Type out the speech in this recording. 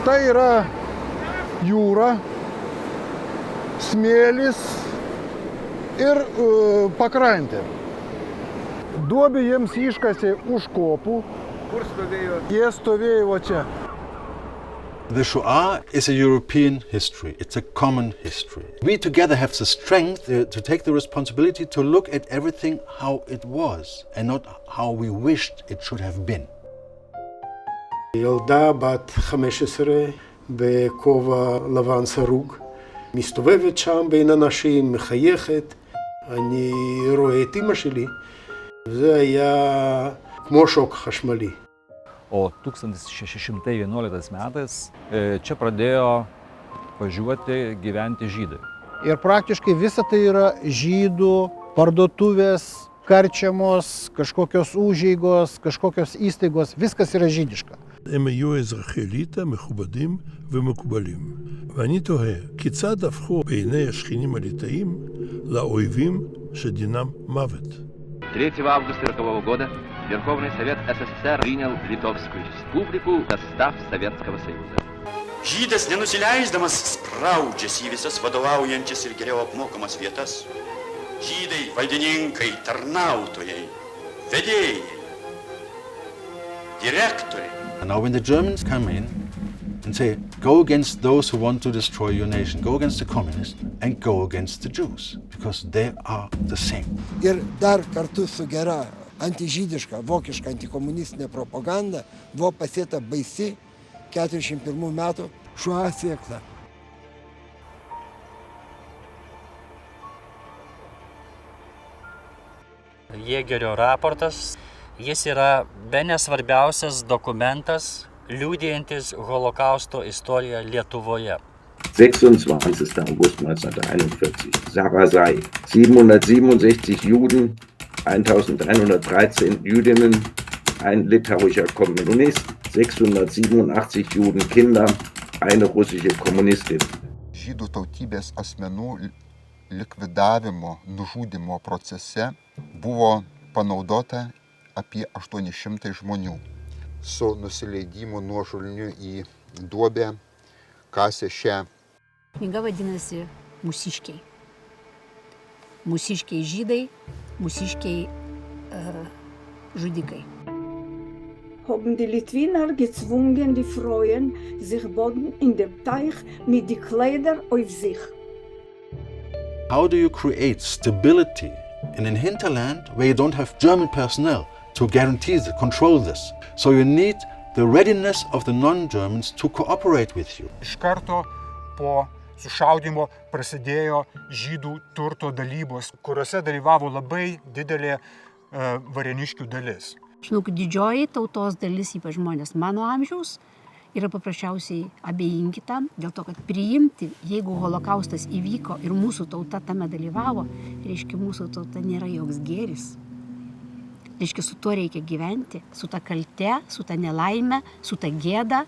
Tai yra jūra, smėlis ir pakrantė. Duobę jiems iškasė už kopų. Kur stovėjo? Jie stovėjo va čia. The Shoah is a European history. It's a common history. We together have the strength to take the responsibility to look at everything how it was and not how we wished it should have been. ילדה בת 15 בכובע לבן סרוג, מסתובבת שם בין אנשים, מחייכת. אני רואה את אמא שלי, וזה היה כמו שוק חשמלי. O 1611 metais čia pradėjo važiuoti gyventi žydai. Ir praktiškai visa tai yra žydų parduotuvės, karčiamos, kažkokios užeigos, kažkokios įstaigos, viskas yra žydiška. הם היו אזרחי אליטה מכובדים ומקובלים. ואני תוהה, כיצד הפכו בעיני השכנים הליטאים לאויבים שדינם מוות? 3 августа 1940 года Верховный Совет СССР принял Литовскую Республику в состав Советского Союза. Žydas nenusileisdamas spraudžiasi į visas vadovaujančias ir geriau apmokamas vietas. Žydai, valdininkai, tarnautojai, vedėjai, direktoriai. And now when the Germans come in and say, go against those who want to destroy your nation, go against the communists and go against the Jews, because they are the same. Ir dar kartu su gera antižydiška, vokiška antikomunistinė propaganda buvo pasėta baisi 41 metų Shoah sėkla. Jėgerio raportas, jis yra bene svarbiausias dokumentas, liudijantis Holokausto istoriją Lietuvoje. 26. August 1941, Sarasai, 767 Juden, 1113 Jüdinnen, ein litauischer Kommunist, 687 Judenkinder, eine russische Kommunistin. Žydų tautybės asmenų likvidavimo, nužudymo procese buvo panaudota apie 800 žmonių. Su nusileidimu nuošuliniu į duobę kasė šią. Knyga vadinasi Mūsiškiai. Mūsiškiai žydai, mūsiškiai žudikai. Haben die Litwiner gezwungen, die Frauen sich bogen in dem Teich mit die Kleider auf sich. How do you create stability in a hinterland where you don't have German personnel to guarantee this, control this? So you need the readiness of the non-Germans to cooperate with you. Iš karto po sušaudymo prasidėjo žydų turto dalybos, kuriuose dalyvavo labai didelė varėniškių dalis. Žinau, kad didžioji tautos dalis, ypač žmonės mano amžiaus, yra paprasčiausiai abejingi tam, dėl to, kad priimti, jeigu holokaustas įvyko ir mūsų tauta tame dalyvavo, reiškia, mūsų tauta nėra joks gėris. Reiškia, su tuo reikia gyventi, su ta kalte, su ta nelaime, su ta gėda,